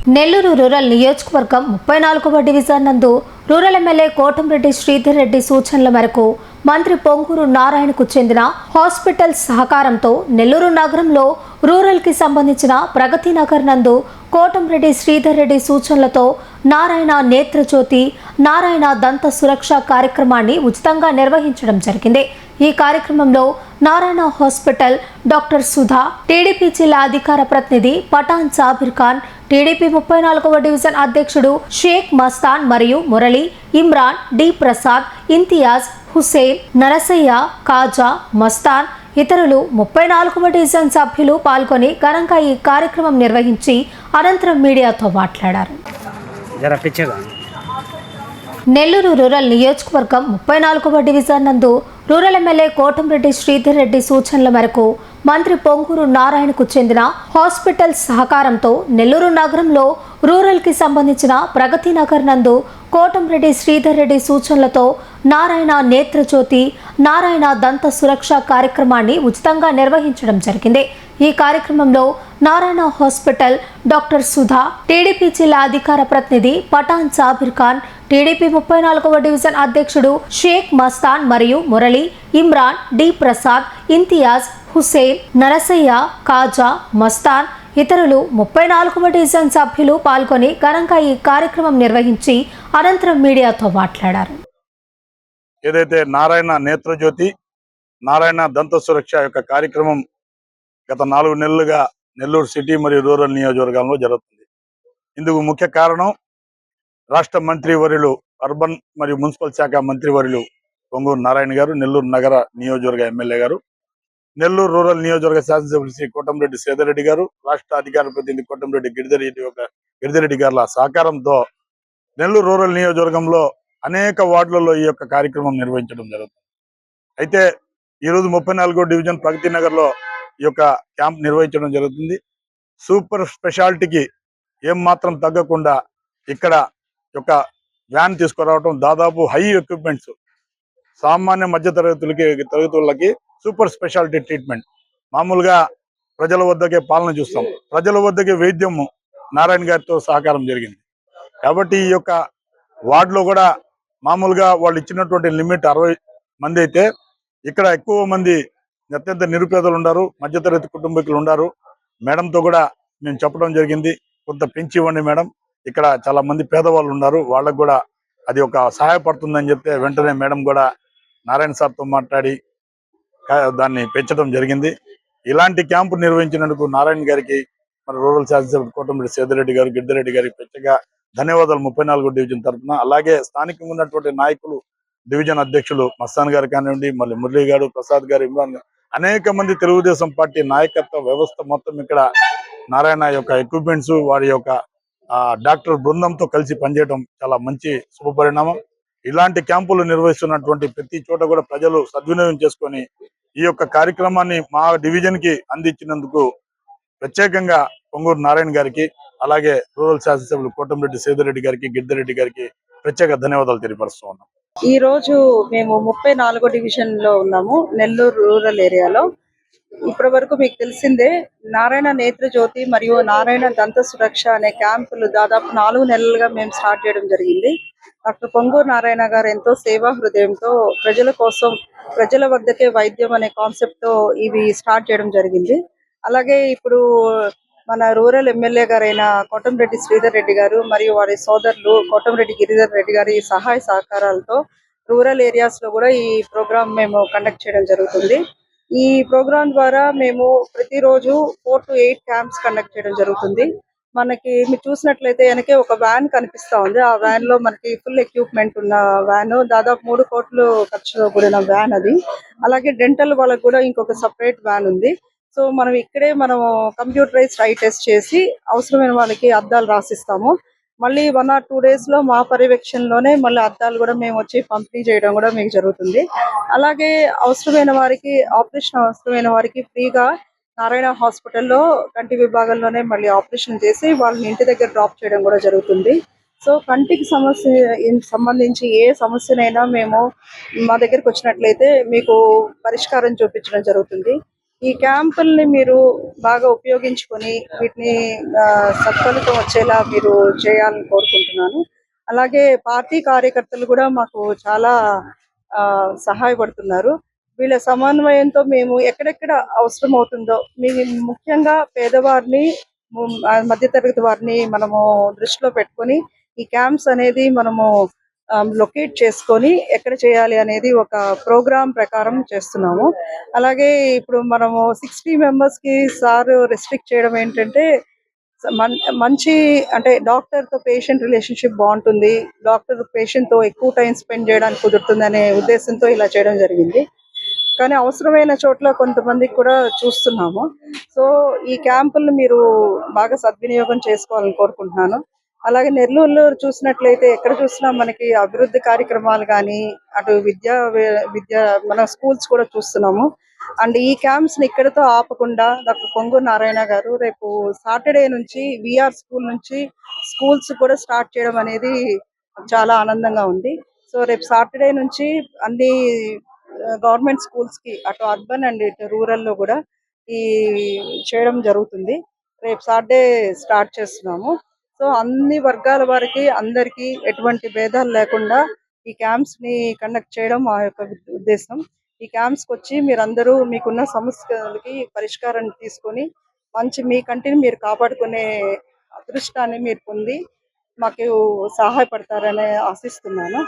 Nellore rural నియోజకవర్గం 34వ division నందు rural MLA Kotamreddy Sridhar Reddy సూచనల మేరకు మంత్రి పొంగూరు నారాయణకు చెందిన హాస్పిటల్ సహకారంతో నెల్లూరు నగరంలో రూరల్ కి సంబంధించిన ప్రగతి నగర్ నందు కోటంరెడ్డి శ్రీధర్ రెడ్డి సూచనలతో నారాయణ నేత్రజ్యోతి నారాయణ దంత సురక్ష కార్యక్రమాన్ని ఉచితంగా నిర్వహించడం జరిగింది। ఈ కార్యక్రమంలో Narayana hospital doctor Sudha, TDP జిల్లా అధికార ప్రతినిధి పఠాన్ సాబిర్ ఖాన్, టీడీపీ 34వ డివిజన్ అధ్యక్షుడు షేక్ మస్తాన్ మరియు మురళి, ఇమ్రాన్, డి ప్రసాద్, ఇంతియాజ్, హుసేన్, నరసయ్య, కాజా, మస్తాన్ ఇతరులు 34వ డివిజన్ సభ్యులు పాల్గొని ఘనంగా ఈ కార్యక్రమం నిర్వహించి అనంతరం మీడియాతో మాట్లాడారు। నెల్లూరు రూరల్ నియోజకవర్గం 34వ డివిజన్ నందు రూరల్ ఎమ్మెల్యే కోటంరెడ్డి శ్రీధర్ రెడ్డి సూచనల మేరకు మంత్రి పొంగూరు నారాయణకు చెందిన హాస్పిటల్ సహకారంతో నెల్లూరు నగరంలో రూరల్ కి సంబంధించిన ప్రగతి నగర్ నందు కోటంరెడ్డి శ్రీధర్ రెడ్డి సూచనలతో నారాయణ నేత్రజ్యోతి నారాయణ దంత సురక్ష కార్యక్రమాన్ని ఉచితంగా నిర్వహించడం జరిగింది। ఈ కార్యక్రమంలో Narayana hospital doctor Sudha, TDP జిల్లా అధికార ప్రతినిధి పఠాన్ సాబిర్ ఖాన్, టీడీపీ 34వ డివిజన్ అధ్యక్షుడు షేక్ మస్తాన్ మరియు మురళి, ఇమ్రాన్, డి ప్రసాద్, ఇంతియాజ్, హుసేన్, నరసయ్య, కాజా, మస్తాన్ ఇతరులు 34వ డివిజన్ సభ్యులు పాల్గొని ఘనంగా ఈ కార్యక్రమం నిర్వహించి అనంతరం మీడియాతో మాట్లాడారు। ఏదైతే నారాయణ నేత్రజ్యోతి నారాయణ దంత సురక్ష యొక్క కార్యక్రమం గత 4 నెలలుగా నెల్లూరు సిటీ మరియు రూరల్ నియోజకవర్గంలో జరుగుతుంది। ఇందుకు ముఖ్య కారణం రాష్ట్ర మంత్రివర్యులు అర్బన్ మరియు మున్సిపల్ శాఖ మంత్రివర్యులు పొంగూరు నారాయణ గారు, నెల్లూరు నగర నియోజకవర్గ ఎమ్మెల్యే గారు, నెల్లూరు రూరల్ నియోజకవర్గ శాసనసభ్యులు శ్రీ కోటంరెడ్డి శ్రీధర్ రెడ్డి గారు, రాష్ట్ర అధికార ప్రతినిధి కోటంరెడ్డి గిరిధరెడ్డి గారుల సహకారంతో నెల్లూరు రూరల్ నియోజకవర్గంలో అనేక వార్డులలో ఈ యొక్క కార్యక్రమం నిర్వహించడం జరుగుతుంది। అయితే ఈరోజు 34వ డివిజన్ ప్రగతి నగర్ లో ఈ యొక్క క్యాంప్ నిర్వహించడం జరుగుతుంది। సూపర్ స్పెషాలిటీకి ఏం మాత్రం తగ్గకుండా ఇక్కడ యొక్క వ్యాన్ తీసుకురావడం, దాదాపు హై ఎక్విప్మెంట్స్, సామాన్య మధ్య తరగతులకి సూపర్ స్పెషాలిటీ ట్రీట్మెంట్, మామూలుగా ప్రజల వద్దకే పాలన చూస్తాం, ప్రజల వద్దకే వైద్యము నారాయణ గారితో సహకారం జరిగింది। కాబట్టి ఈ యొక్క వార్డులో కూడా మామూలుగా వాళ్ళు ఇచ్చినటువంటి లిమిట్ 60 మంది అయితే ఇక్కడ ఎక్కువ మంది అత్యంత నిరుపేదలు ఉన్నారు, మధ్యతరగతి కుటుంబీకులు ఉన్నారు। మేడంతో కూడా మేము చెప్పడం జరిగింది, కొంత పెంచి ఇవ్వండి మేడం, ఇక్కడ చాలా మంది పేదవాళ్ళు ఉన్నారు, వాళ్ళకు కూడా అది ఒక సహాయపడుతుందని చెప్తే వెంటనే మేడం కూడా నారాయణ సార్తో మాట్లాడి దాన్ని పెంచడం జరిగింది। ఇలాంటి క్యాంపు నిర్వహించినందుకు నారాయణ గారికి, మరి రూరల్ శాసనసభ్యుడు కోటంరెడ్డి శ్రీధర్ రెడ్డి గారు, గిరిధరెడ్డి గారికి ప్రత్యేక ధన్యవాదాలు 34వ డివిజన్ తరఫున। అలాగే స్థానికంగా ఉన్నటువంటి నాయకులు, డివిజన్ అధ్యక్షులు మస్తాన్ గారు కానివ్వండి, మళ్ళీ మురళి గారు, ప్రసాద్ గారు, ఇమ్రాన్ గారు, అనేక మంది తెలుగుదేశం పార్టీ నాయకత్వ వ్యవస్థ మొత్తం ఇక్కడ నారాయణ యొక్క ఎక్విప్మెంట్స్, వారి యొక్క డాక్టర్ బృందంతో కలిసి పనిచేయడం చాలా మంచి శుభపరిణామం। ఇలాంటి క్యాంపులు నిర్వహిస్తున్నటువంటి ప్రతి చోట కూడా ప్రజలు సద్వినియోగం చేసుకొని ఈ యొక్క కార్యక్రమాన్ని మా డివిజన్ కి అందించినందుకు ప్రత్యేకంగా పొంగూరు నారాయణ గారికి, అలాగే రూరల్ శాసనసభ్యులు కోటంరెడ్డి శ్రీధర్ రెడ్డి గారికి, గిరిధరెడ్డి గారికి ప్రత్యేక ధన్యవాదాలు తెలియపరుస్తూ ఉన్నాం। ఈ రోజు మేము 34వ డివిజన్ లో ఉన్నాము, నెల్లూరు రూరల్ ఏరియాలో। ఇప్పటి వరకు మీకు తెలిసిందే, నారాయణ నేత్రజ్యోతి మరియు నారాయణ దంత సురక్ష అనే క్యాంపులు దాదాపు 4 నెలలుగా మేము స్టార్ట్ చేయడం జరిగింది। డాక్టర్ పొంగూరు నారాయణ గారు ఎంతో సేవా హృదయంతో ప్రజల కోసం, ప్రజల వద్దకే వైద్యం అనే కాన్సెప్ట్ తో ఇవి స్టార్ట్ చేయడం జరిగింది। అలాగే ఇప్పుడు మన రూరల్ ఎమ్మెల్యే గారైన కోటంరెడ్డి శ్రీధర్ రెడ్డి గారు మరియు వారి సోదరులు కోటంరెడ్డి గిరిధర్ రెడ్డి గారి సహాయ సహకారాలతో రూరల్ ఏరియాస్ లో కూడా ఈ ప్రోగ్రామ్ మేము కండక్ట్ చేయడం జరుగుతుంది। ఈ ప్రోగ్రామ్ ద్వారా మేము ప్రతిరోజు 4 to 8 క్యాంప్స్ కండక్ట్ చేయడం జరుగుతుంది। మనకి మీరు చూసినట్లయితే వెనకే ఒక వ్యాన్ కనిపిస్తా ఉంది, ఆ వ్యాన్ లో మనకి ఫుల్ ఎక్విప్మెంట్ ఉన్న వ్యాన్, దాదాపు 3 కోట్లు ఖర్చుతో కూడిన వ్యాన్ అది। అలాగే డెంటల్ వాళ్ళకి కూడా ఇంకొక సపరేట్ వ్యాన్ ఉంది। సో మనం ఇక్కడే కంప్యూటరైజ్డ్ ఐ టెస్ట్ చేసి అవసరమైన వాళ్ళకి అద్దాలు రాసిస్తాము। మళ్ళీ 1 or 2 days లో మా పర్యవేక్షణలోనే మళ్ళీ అద్దాలు కూడా మేము వచ్చి పంపిణీ చేయడం కూడా మీకు జరుగుతుంది। అలాగే అవసరమైన వారికి, ఆపరేషన్ అవసరమైన వారికి ఫ్రీగా నారాయణ హాస్పిటల్లో కంటి విభాగంలోనే మళ్ళీ ఆపరేషన్ చేసి వాళ్ళని ఇంటి దగ్గర డ్రాప్ చేయడం కూడా జరుగుతుంది। సో కంటికి సంబంధించి ఏ సమస్యనైనా మేము మా దగ్గరికి వచ్చినట్లయితే మీకు పరిష్కారం చూపించడం జరుగుతుంది। ఈ క్యాంపుల్ని మీరు బాగా ఉపయోగించుకొని వీటిని సత్ఫలితం వచ్చేలా మీరు చేయాలని కోరుకుంటున్నాను. అలాగే పార్టీ కార్యకర్తలు కూడా మాకు చాలా సహాయపడుతున్నారు. వీళ్ళ సమన్వయంతో మేము ఎక్కడెక్కడ అవసరం అవుతుందో ముఖ్యంగా పేదవారిని, మధ్యతరగతి వారిని మనము దృష్టిలో పెట్టుకొని ఈ క్యాంప్స్ అనేది మనము లొకేట్ చేసుకొని ఎక్కడ చేయాలి అనేది ఒక ప్రోగ్రామ్ ప్రకారం చేస్తున్నాము. అలాగే ఇప్పుడు మనము 60 మెంబర్స్కి సార్ రెస్ట్రిక్ట్ చేయడం ఏంటంటే మంచి అంటే డాక్టర్తో పేషెంట్ రిలేషన్షిప్ బాగుంటుంది, డాక్టర్ పేషెంట్తో ఎక్కువ టైం స్పెండ్ చేయడానికి కుదురుతుంది అనే ఉద్దేశంతో ఇలా చేయడం జరిగింది. కానీ అవసరమైన చోట్ల కొంతమందికి కూడా చూస్తున్నాము. సో ఈ క్యాంపులను మీరు బాగా సద్వినియోగం చేసుకోవాలని కోరుకుంటున్నాను. అలాగే నెల్లూరులో చూసినట్లయితే ఎక్కడ చూసినా మనకి అభివృద్ధి కార్యక్రమాలు కానీ, అటు విద్య మన స్కూల్స్ కూడా చూస్తున్నాము. అండ్ ఈ క్యాంప్స్ ని ఇక్కడితో ఆపకుండా డాక్టర్ పొంగూరు నారాయణ గారు రేపు సాటర్డే నుంచి విఆర్ స్కూల్ నుంచి స్కూల్స్ కూడా స్టార్ట్ చేయడం అనేది చాలా ఆనందంగా ఉంది. సో రేపు సాటర్డే నుంచి అన్ని గవర్నమెంట్ స్కూల్స్ కి అటు అర్బన్ అండ్ ఇటు రూరల్ లో కూడా ఈ చేయడం జరుగుతుంది. రేపు సాటర్డే స్టార్ట్ చేస్తున్నాము. సో అన్ని వర్గాల వారికి అందరికీ ఎటువంటి భేదాలు లేకుండా ఈ క్యాంప్స్ ని కండక్ట్ చేయడం మా యొక్క ఉద్దేశం. ఈ క్యాంప్స్ కి వచ్చి మీరందరూ మీకున్న సమస్యలకి పరిష్కారాన్ని తీసుకొని మీ కంటిని మీరు కాపాడుకునే అదృష్టాన్ని మీరు పొంది మాకు సహాయపడతారని ఆశిస్తున్నాను.